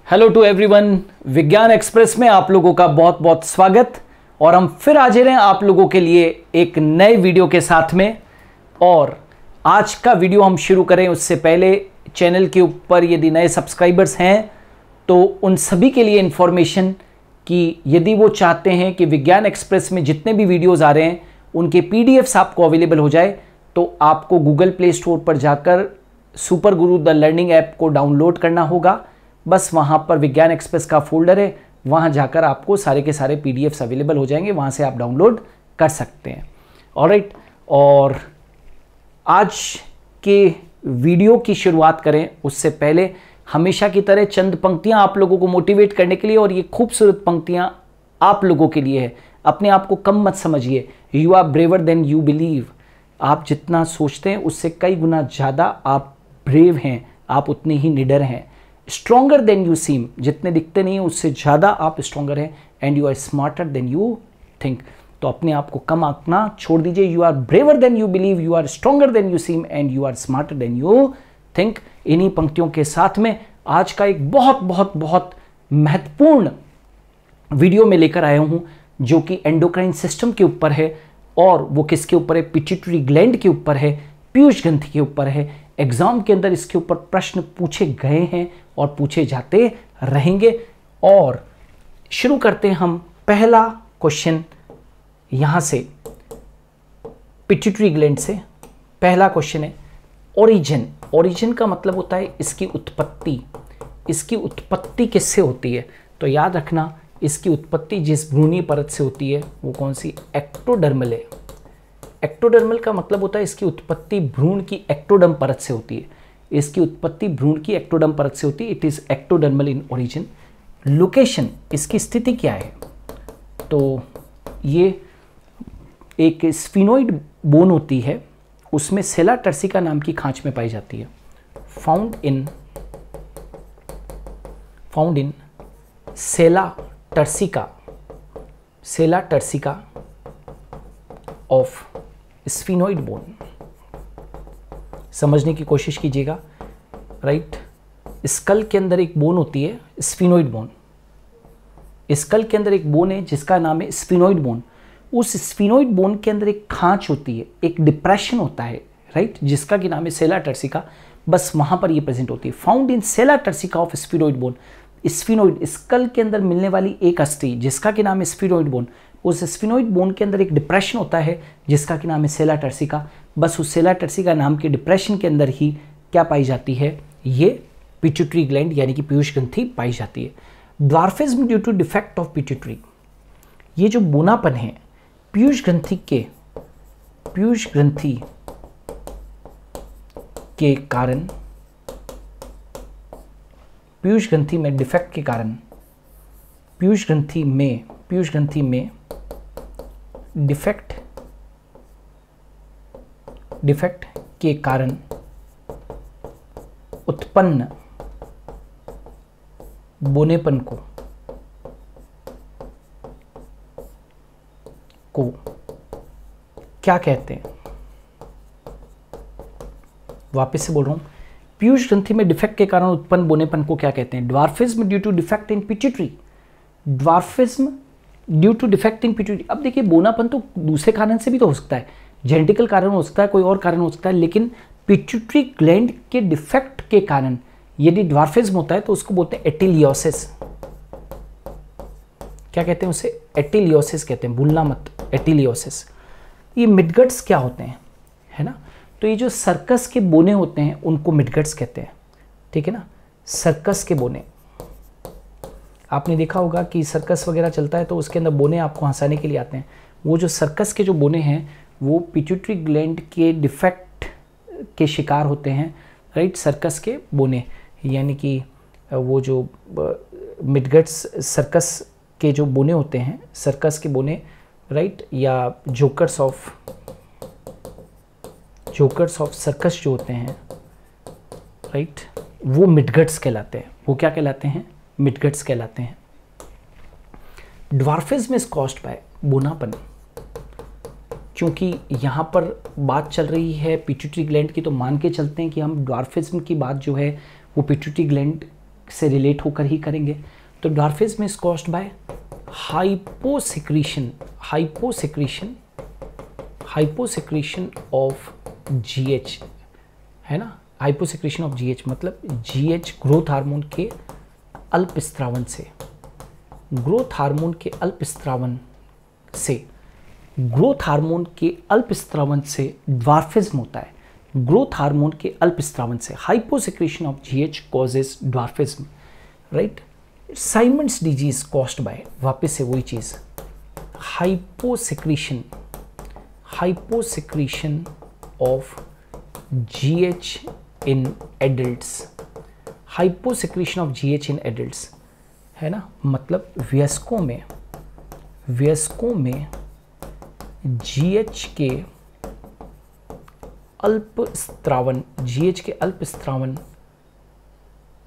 Hello to everyone, विज्ञान express में आप लोगों का बहुत बहुत स्वागत। और हम फिर हाजिर हैं आप लोगों के लिए एक नए वीडियो के साथ में। और आज का वीडियो हम शुरू करें उससे पहले चैनल के ऊपर यदि नए सब्सक्राइबर्स हैं तो उन सभी के लिए इन्फॉर्मेशन कि यदि वो चाहते हैं कि विज्ञान एक्सप्रेस में जितने भी वीडियोज़ आ रहे हैं उनके PDFs आपको अवेलेबल हो जाए, तो आपको गूगल प्ले स्टोर पर जाकर super Guru the learning app को डाउनलोड करना होगा। बस वहाँ पर विज्ञान एक्सप्रेस का फोल्डर है, वहाँ जाकर आपको सारे के सारे PDFs अवेलेबल हो जाएंगे, वहाँ से आप डाउनलोड कर सकते हैं। ऑलराइट, और आज के वीडियो की शुरुआत करें उससे पहले हमेशा की तरह चंद पंक्तियाँ आप लोगों को मोटिवेट करने के लिए, और ये खूबसूरत पंक्तियाँ आप लोगों के लिए है। अपने आप को कम मत समझिए। You are braver than you believe. आप जितना सोचते हैं उससे कई गुना ज़्यादा आप ब्रेव हैं, आप उतने ही निडर हैं। स्ट्रॉन्गर देन यू सीम, जितने दिखते नहीं हैं उससे ज़्यादा आप स्ट्रॉन्गर हैं। And you are smarter than you think. तो अपने आप को कम आंकना छोड़ दीजिए। You are braver than you believe, you are stronger than you seem and you are smarter than you think. इन्हीं पंक्तियों के साथ में आज का एक बहुत बहुत बहुत महत्वपूर्ण वीडियो में लेकर आया हूँ, जो कि एंडोक्राइन सिस्टम के ऊपर है। और वो किसके ऊपर है? पिट्यूटरी ग्लैंड के ऊपर है, पीयूष ग्रंथि के ऊपर है। एग्जाम के अंदर इसके ऊपर प्रश्न पूछे गए हैं और पूछे जाते रहेंगे। और शुरू करते हैं हम पहला क्वेश्चन यहाँ से, पिट्यूटरी ग्लैंड से। पहला क्वेश्चन है ओरिजिन। ओरिजिन का मतलब होता है इसकी उत्पत्ति। इसकी उत्पत्ति किससे होती है? तो याद रखना, इसकी उत्पत्ति जिस भ्रूणीय परत से होती है वो कौन सी? एक्टोडर्मल है। एक्टोडर्मल का मतलब होता है इसकी उत्पत्ति भ्रूण की एक्टोडर्म परत से होती है। इसकी उत्पत्ति भ्रूण की एक्टोडर्म परत से होती है। It is ectodermal in origin. Location, इसकी स्थिति क्या है? तो ये एक स्फिनोइड बोन होती है, उसमें सेला टर्सिका नाम की खांच में पाई जाती है। Found in sella turcica of sphenoid bone. समझने की कोशिश कीजिएगा। राइट, स्कल के अंदर एक बोन होती है, स्फिनोइड बोन। स्कल के अंदर एक बोन है जिसका नाम है स्फिनोइड बोन। उस स्फिनोइड बोन के अंदर एक खांच होती है, एक डिप्रेशन होता है, राइट, जिसका कि नाम है सेला टर्सिका। बस वहां पर ये प्रेजेंट होती है। Found in sella turcica of sphenoid bone. Sphenoid, skull के अंदर मिलने वाली एक अस्थि जिसका कि नाम है स्फिनोइड बोन। उस स्फिनोइड बोन के अंदर एक डिप्रेशन होता है जिसका कि नाम है सेला टर्सिका। बस उस सेला टर्सिका नाम के डिप्रेशन के अंदर ही क्या पाई जाती है? ये पिट्यूटरी ग्लैंड यानी कि पीयूष ग्रंथि पाई जाती है। Dwarfism due to defect of pituitary. ये जो बोनापन है पीयूष ग्रंथि के कारण, पीयूष ग्रंथि में डिफेक्ट के कारण, पीयूष ग्रंथि में डिफेक्ट के कारण उत्पन्न बोनेपन को क्या कहते हैं? वापस से बोल रहा हूं, पीयूष ग्रंथि में डिफेक्ट के कारण उत्पन्न बोनेपन को क्या कहते हैं? Dwarfism due to defect in pituitary. Dwarfism due to defect in pituitary. अब देखिए, बोनापन तो दूसरे कारण से भी तो हो सकता है, जेनेटिकल कारण हो सकता है, कोई और कारण हो सकता है, लेकिन पिट्यूटरी ग्लैंड के डिफेक्ट के कारण यदि ड्वार्फिज्म होता है तो उसको बोलते हैं एटिलियोसिस। क्या कहते हैं उसे? एटिलियोसिस कहते हैं, भूलना मत, एटिलियोसिस। ये मिडगट्स क्या होते हैं, है ना? तो ये जो सर्कस के बोने होते हैं उनको मिडगट्स कहते हैं, ठीक है ना? सर्कस के बोने, आपने देखा होगा कि सर्कस वगैरह चलता है तो उसके अंदर बोने आपको हंसाने के लिए आते हैं। वो जो सर्कस के जो बोने हैं वो पिट्यूटरी ग्लैंड के डिफेक्ट के शिकार होते हैं, राइट? सर्कस के बोने यानी कि वो जो मिडगट्स सर्कस के जो बोने होते हैं, सर्कस के बोने, राइट, या जोकर्स ऑफ सर्कस जो होते हैं, राइट, वो मिडगट्स कहलाते हैं। वो क्या कहलाते हैं? मिडगट्स कहलाते हैं। ड्वार्फिज्म इज कॉज्ड बाय बोनापन। क्योंकि यहाँ पर बात चल रही है पिट्यूटरी ग्लैंड की, तो मान के चलते हैं कि हम ड्वार्फिज्म की बात जो है वो पिट्यूटरी ग्लैंड से रिलेट होकर ही करेंगे। तो dwarfism is caused by hyposecretion of GH, है ना, हाइपोसेक्रीशन ऑफ जीएच मतलब जीएच ग्रोथ हार्मोन के अल्प स्त्रावन से, ग्रोथ हार्मोन के अल्प स्त्रावन से, ग्रोथ हार्मोन के अल्प स्त्रावन से ड्वार्फिज्म होता है, ग्रोथ हार्मोन के अल्प स्त्रावन से। Hyposecretion of GH causes dwarfism, right. Simmonds disease caused by, वापस से वही चीज, hyposecretion of GH in adults, hyposecretion of GH in adults, है ना, मतलब वयस्कों में जीएच के अल्प स्त्रावन, जीएच के अल्प स्त्रावन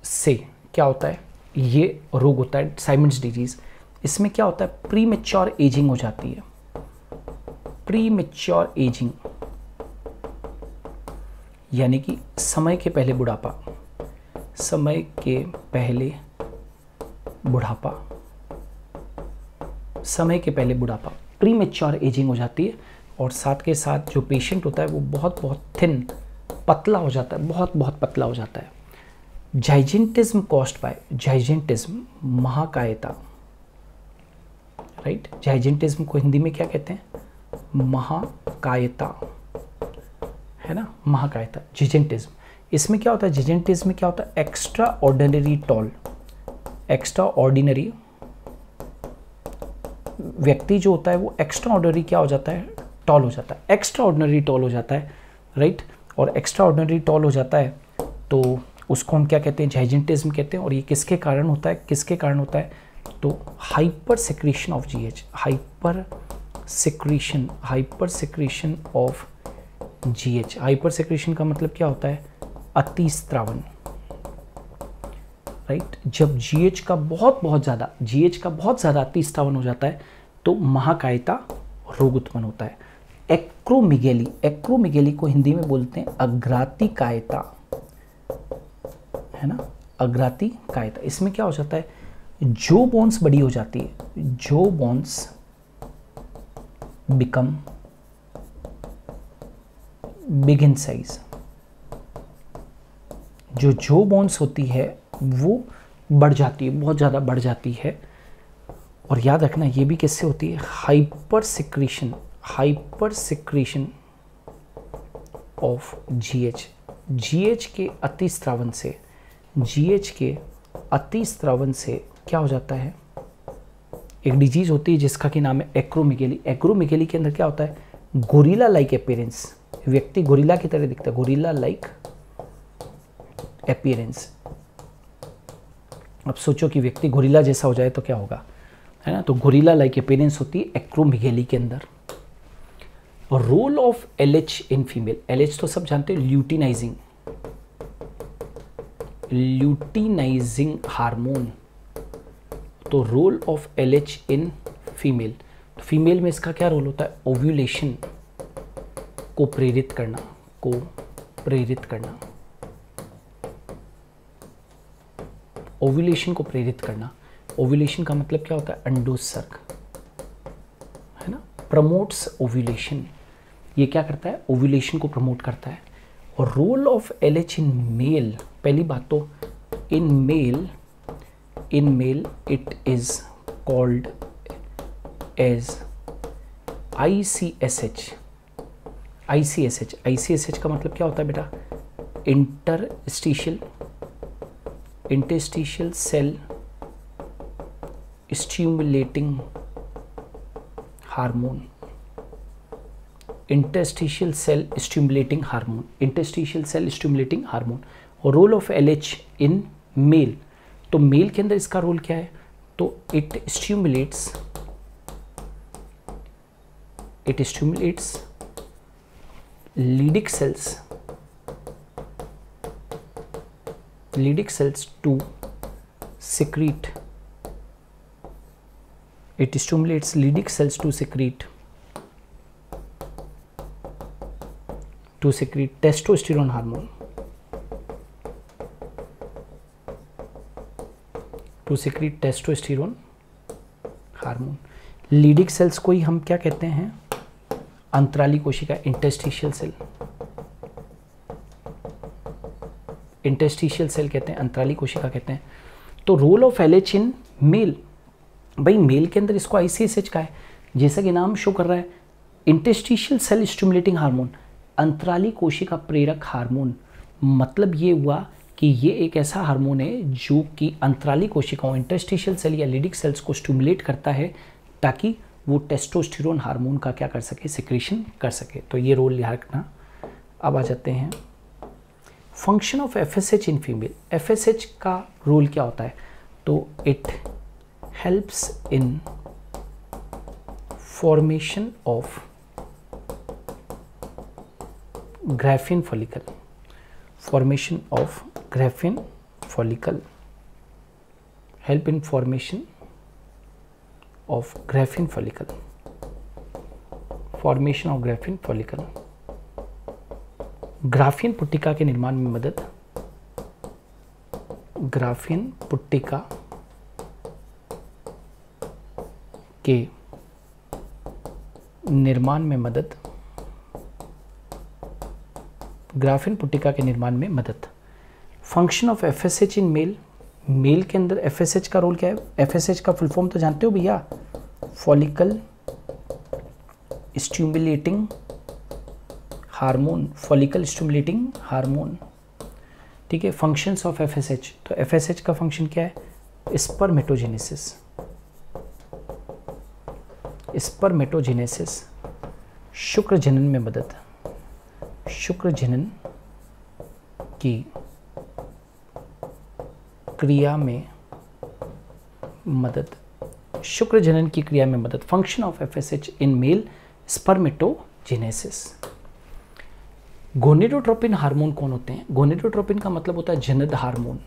से क्या होता है, ये रोग होता है साइमंड्स डिजीज। इसमें क्या होता है, प्रीमेच्योर एजिंग हो जाती है, प्रीमेच्योर एजिंग यानी कि समय के पहले बुढ़ापा, समय के पहले बुढ़ापा, समय के पहले बुढ़ापा, प्रीमेच्योर एजिंग हो जाती है। और साथ के साथ जो पेशेंट होता है वो बहुत बहुत थिन, पतला हो जाता है, बहुत बहुत पतला हो जाता है। जाइजेंटिज्म कॉज्ड बाय, जाइजेंटिज्म महाकायता, राइट। जाइजेंटिज्म को हिंदी में क्या कहते हैं, महाकायता, है ना, महाकायता, जिजेंटिज्म। इसमें क्या होता है, जिजेंटिज्म में क्या होता है, extraordinary tall, extraordinary व्यक्ति जो होता है वो एक्स्ट्रा ऑर्डिनरी क्या हो जाता है, टॉल हो जाता है, एक्स्ट्रा ऑर्डिनरी टॉल हो जाता है, राइट। और एक्स्ट्रा ऑर्डिनरी टॉल हो जाता है तो उसको हम क्या कहते हैं, जाइजेंटिज्म कहते हैं। और ये किसके कारण होता है, किसके कारण होता है, तो hyper secretion of GH, hyper secretion of GH. Hyper secretion का मतलब क्या होता है, अतिस्रावन, राइट। जब जीएच का बहुत ज़्यादा अतिस्रावन हो जाता है तो महाकायता रोग उत्पन्न होता है। एक्रोमेगेली को हिंदी में बोलते हैं अग्राती कायता, है ना, अग्राती कायता। इसमें क्या हो जाता है, जो बोन्स बड़ी हो जाती है, जो bones become big in size, जो बोन्स होती है वो बढ़ जाती है, बहुत ज़्यादा बढ़ जाती है। और याद रखना ये भी किससे होती है, hyper secretion of GH, GH के अतिस्रावन से, जीएच के अतिस्रावन से क्या हो जाता है, एक डिजीज होती है जिसका कि नाम है एक्रोमेगेली। एक्रोमेगेली के अंदर क्या होता है, गोरिल्ला लाइक अपीयरेंस, व्यक्ति गोरिल्ला की तरह दिखता है, गोरिल्ला लाइक अपीयरेंस। अब सोचो कि व्यक्ति गोरिल्ला जैसा हो जाए तो क्या होगा, है ना, तो गोरिल्ला लाइक अपीयरेंस होती है एक्रोमेगेली के अंदर। और role of LH in female, LH तो सब जानते हैं, ल्यूटिनाइजिंग हार्मोन। तो role of LH in female, तो फीमेल में इसका क्या रोल होता है, ओव्यूलेशन को प्रेरित करना, ओव्यूलेशन को प्रेरित करना। ओव्यूलेशन का मतलब क्या होता है, अंडोत्सर्ग, है ना, प्रमोट्स ओव्यूलेशन। ये क्या करता है, ओव्यूलेशन को प्रमोट करता है। और role of LH in male, पहली बात तो in male it is called as ICSH। ICSH का मतलब क्या होता है बेटा, interstitial cell stimulating hormone, interstitial cell stimulating hormone. और role of LH in male, तो मेल के अंदर इसका रोल क्या है, तो it stimulates Leydig cells to secrete, it stimulates Leydig cells to secrete testosterone hormone। To secrete testosterone hormone. Leydig cells को ही हम क्या कहते हैं, अंतराली कोशिका, इंटरस्टिशियल सेल। इंटरस्टिशियल सेल कहते हैं, अंतराली कोशिका कहते हैं। तो role of LH in male, भाई मेल के अंदर इसको आईसीएसएच का है, जैसा कि नाम शो कर रहा है, इंटरस्टिशियल सेल स्टिमुलेटिंग हार्मोन, अंतराली कोशिका प्रेरक हार्मोन। मतलब ये हुआ कि ये एक ऐसा हार्मोन है जो कि अंतराली कोशिकाओं, इंटरस्टिशियल सेल या लीडिंग सेल्स को स्टिमुलेट करता है ताकि वो टेस्टोस्टेरोन हार्मोन का क्या कर सके, सिक्रीशन कर सके। तो ये रोल याद रखना। अब आ जाते हैं function of FSH in female. FSH का रोल क्या होता है, तो it helps in formation of Graafian follicle, formation of Graafian follicle, help in formation of Graafian follicle, formation of Graafian follicle, Graafian पुट्टिका के निर्माण में मदद, ग्राफिन पुट्टिका के निर्माण में मदद, ग्राफिन पुट्टिका के निर्माण में मदद। Function of FSH in male, male के अंदर एफएसएच का रोल क्या है, एफएसएच का फुल फॉर्म तो जानते हो भैया, follicle stimulating hormone, follicle stimulating hormone, ठीक है। फंक्शंस ऑफ एफएसएच, तो एफएसएच का फंक्शन क्या है, स्पर्मेटोजेनेसिस, स्पर्मेटोजेनेसिस, शुक्र जनन में मदद, शुक्र जनन की क्रिया में मदद, शुक्र जनन की क्रिया में मदद। Function of FSH in male, spermatogenesis. Gonadotropin hormone कौन होते हैं, गोनेडोट्रोपिन का मतलब होता है जनद हार्मोन,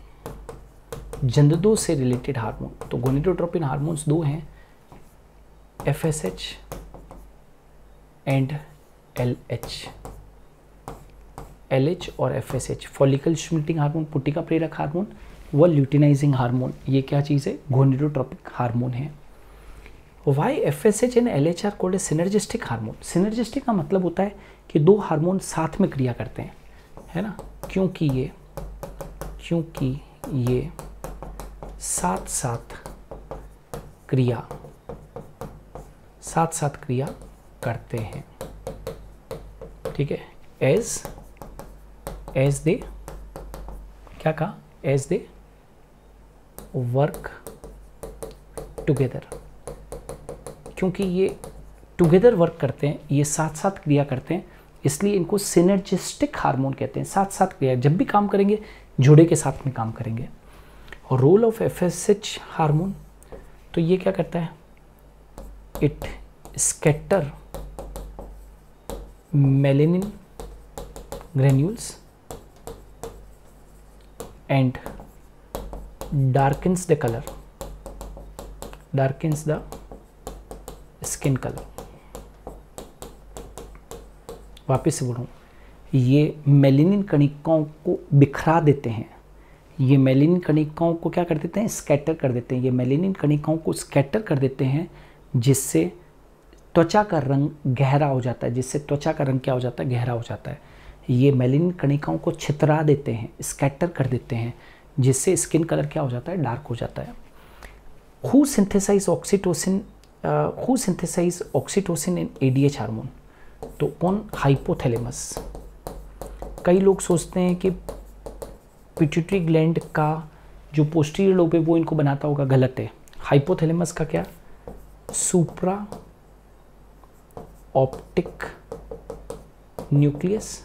जनदों से रिलेटेड हार्मोन। तो गोनेडोट्रोपिन हार्मोन्स दो हैं, एफएसएच एंड एलएच, एलएच और एफएसएच, फॉलिकल स्टिमुलेटिंग हार्मोन, पुट्टिका प्रेरक हार्मोन व ल्यूटिनाइजिंग हार्मोन। ये क्या चीज़ है, गोनेडोट्रोपिक हार्मोन है। Why FSH and LH are called a synergistic hormone. Synergistic का मतलब होता है कि दो हार्मोन साथ में क्रिया करते हैं, है ना, क्योंकि ये साथ साथ क्रिया करते हैं, ठीक है। एज दे क्या कहा, एज दे वर्क टुगेदर, क्योंकि ये टुगेदर वर्क करते हैं, ये साथ साथ क्रिया करते हैं, इसलिए इनको सिनर्जिस्टिक हार्मोन कहते हैं। साथ साथ क्रिया, जब भी काम करेंगे जोड़े के साथ में काम करेंगे। और रोल ऑफ एफएसएच हार्मोन, तो ये क्या करता है, it scatter melanin granules and darkens the color, darkens the skin color। वापस से बोलूँ, ये मेलेनिन कणिकाओं को बिखरा देते हैं, ये मेलेनिन कणिकाओं को क्या कर देते हैं, स्कैटर कर देते हैं। ये मेलेनिन कणिकाओं को स्कैटर कर देते हैं, जिससे त्वचा का रंग गहरा हो जाता है, जिससे त्वचा का रंग क्या हो जाता है, गहरा हो जाता है। ये मेलेनिन कणिकाओं को छितरा देते हैं, स्कैटर कर देते हैं, जिससे स्किन कलर क्या हो जाता है, डार्क हो जाता है। Who synthesise oxytocin in ADH hormone, तो कौन, हाइपोथैलेमस। कई लोग सोचते हैं कि पिट्यूटरी ग्लैंड का जो पोस्टीरियर लोब है वो इनको बनाता होगा, गलत है। हाइपोथैलेमस का क्या, सुप्रा optic nucleus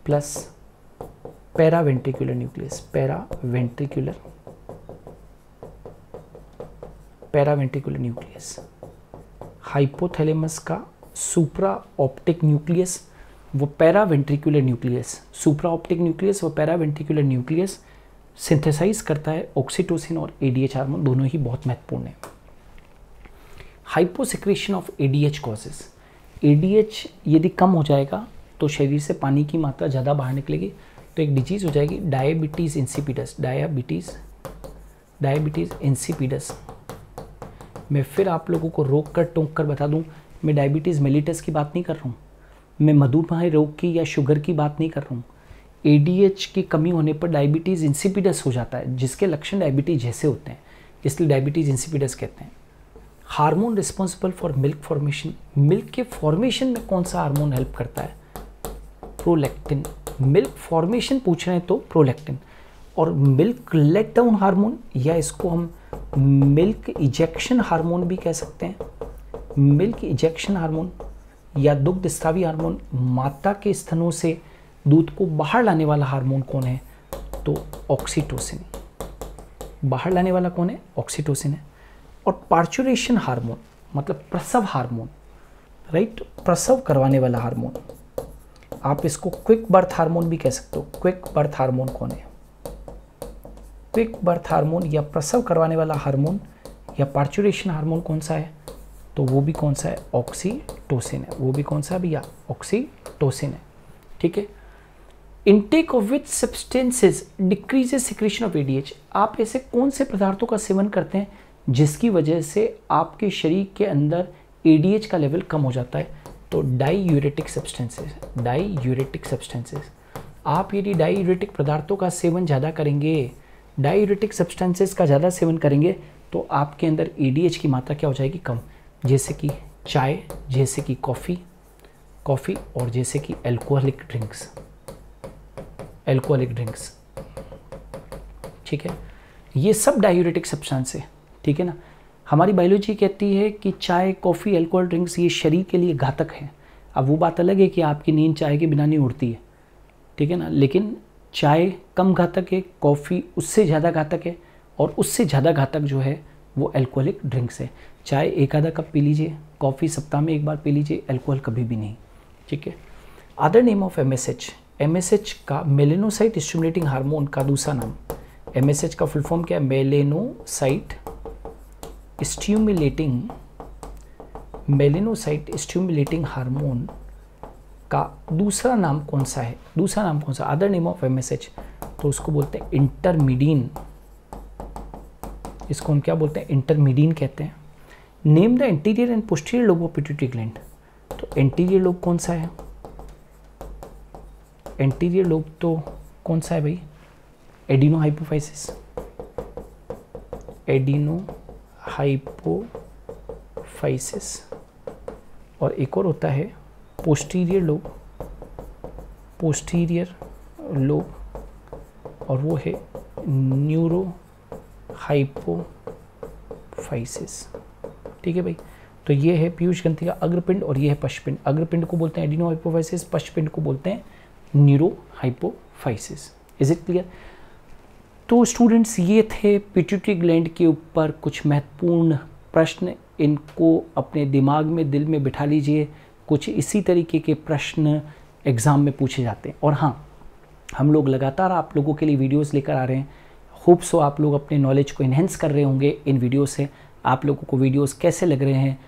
plus paraventricular nucleus, paraventricular nucleus. Hypothalamus का सुप्रा ऑप्टिक न्यूक्लियस वो पैरावेंट्रिकुलर न्यूक्लियस, सुप्रा ऑप्टिक न्यूक्लियस व पैरावेंट्रिकुलर न्यूक्लियस सिंथेसाइज करता है ऑक्सीटोसिन और एडीएच हार्मोन, दोनों ही बहुत महत्वपूर्ण है। Hyposecretion of ADH causes, ADH यदि कम हो जाएगा तो शरीर से पानी की मात्रा ज़्यादा बाहर निकलेगी, तो एक डिजीज़ हो जाएगी diabetes insipidus, diabetes diabetes insipidus. मैं फिर आप लोगों को रोक कर टोंक कर बता दूं, मैं डायबिटीज़ मेलिटस की बात नहीं कर रहा हूँ, मैं मधुमेह रोग की या शुगर की बात नहीं कर रहा हूँ। एडीएच की कमी होने पर डायबिटीज़ इंसिपिडस हो जाता है, जिसके लक्षण डायबिटीज़ जैसे होते हैं, इसलिए डायबिटीज़ इंसिपिडस कहते हैं। Hormone responsible for milk formation, milk के फॉर्मेशन में कौन सा हार्मोन हेल्प करता है? प्रोलैक्टिन। मिल्क फॉर्मेशन पूछ रहे हैं तो प्रोलैक्टिन। और मिल्क लेट डाउन हार्मोन, या इसको हम मिल्क इजेक्शन हार्मोन भी कह सकते हैं। मिल्क इजेक्शन हार्मोन या दुग्ध स्रावी हार्मोन, माता के स्तनों से दूध को बाहर लाने वाला हार्मोन कौन है? तो ऑक्सीटोसिन। बाहर लाने वाला कौन है? ऑक्सीटोसिन है। और पार्चुरेशन हार्मोन मतलब प्रसव हार्मोन, राइट, प्रसव करवाने वाला हार्मोन, आप इसको क्विक बर्थ हार्मोन भी कह सकते हो। क्विक बर्थ हार्मोन कौन है? क्विक बर्थ हार्मोन या प्रसव करवाने वाला हार्मोन या पार्चुरेशन हार्मोन कौन सा है? तो वो भी कौन सा है? ऑक्सीटोसिन है। वो भी कौन सा है भैया? ऑक्सीटोसिन है। ठीक है। Intake of which substances decreases secretion of ADH, आप ऐसे कौन से पदार्थों का सेवन करते हैं जिसकी वजह से आपके शरीर के अंदर एडीएच का लेवल कम हो जाता है? तो डाईयूरेटिक सब्सटेंसेस। डाईयूरेटिक सब्सटेंसेस, आप यदि डाईयूरेटिक पदार्थों का सेवन ज़्यादा करेंगे, डाईयूरेटिक सब्सटेंसेस का ज़्यादा सेवन करेंगे तो आपके अंदर एडीएच की मात्रा क्या हो जाएगी? कम। जैसे कि चाय, जैसे कि कॉफ़ी और जैसे कि एल्कोहलिक ड्रिंक्स। ठीक है, ये सब डायूरेटिक सब्सटेंस है। ठीक है ना। हमारी बायोलॉजी कहती है कि चाय, कॉफ़ी, अल्कोहल ड्रिंक्स ये शरीर के लिए घातक है। अब वो बात अलग है कि आपकी नींद चाय के बिना नहीं उड़ती है, ठीक है ना, लेकिन चाय कम घातक है, कॉफ़ी उससे ज़्यादा घातक है, और उससे ज़्यादा घातक जो है वो अल्कोहलिक ड्रिंक्स है। चाय एक आधा कप पी लीजिए, कॉफ़ी सप्ताह में एक बार पी लीजिए, अल्कोहल कभी भी नहीं। ठीक है। Other name of MSH, MSH का मेलेनोसाइट स्टिमुलेटिंग हार्मोन का दूसरा नाम, एमएसएच का फुल फॉर्म क्या है? मेलेनोसाइट स्टिमुलेटिंग हार्मोन का दूसरा नाम कौन सा है? दूसरा नाम कौन सा? अदर नेम ऑफ एमएसएच, तो उसको बोलते हैं इंटरमीडिन। इसको हम क्या बोलते हैं? इंटरमीडिन कहते हैं। Name the anterior and posterior lobe of pituitary gland, तो एंटीरियर लोब कौन सा है? एंटीरियर लोब तो कौन सा है भाई? एडिनोहाइपोफाइसिस। और एक और होता है पोस्टीरियर लोब, और वो है न्यूरोहाइपोफाइसिस। ठीक है भाई। तो ये है पीयूष ग्रंथि का अग्रपिंड और ये है पश्चपिंड। अग्रपिंड को बोलते हैं एडिनोहाइपोफाइसिस, पश्चपिंड को बोलते हैं न्यूरोहाइपोफाइसिस। Is it clear? तो स्टूडेंट्स, ये थे पिट्यूटरी ग्लैंड के ऊपर कुछ महत्वपूर्ण प्रश्न। इनको अपने दिमाग में, दिल में बिठा लीजिए। कुछ इसी तरीके के प्रश्न एग्ज़ाम में पूछे जाते हैं। और हाँ, हम लोग लगातार आप लोगों के लिए वीडियोस लेकर आ रहे हैं। होप सो आप लोग अपने नॉलेज को इन्हेंस कर रहे होंगे इन वीडियो से। आप लोगों को वीडियोस कैसे लग रहे हैं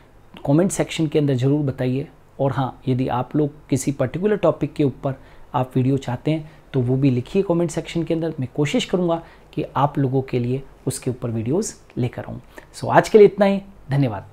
कमेंट सेक्शन के अंदर ज़रूर बताइए। और हाँ, यदि आप लोग किसी पर्टिकुलर टॉपिक के ऊपर आप वीडियो चाहते हैं तो वो भी लिखिए कमेंट सेक्शन के अंदर। मैं कोशिश करूँगा कि आप लोगों के लिए उसके ऊपर वीडियोस लेकर आऊँ। सो आज के लिए इतना ही। धन्यवाद।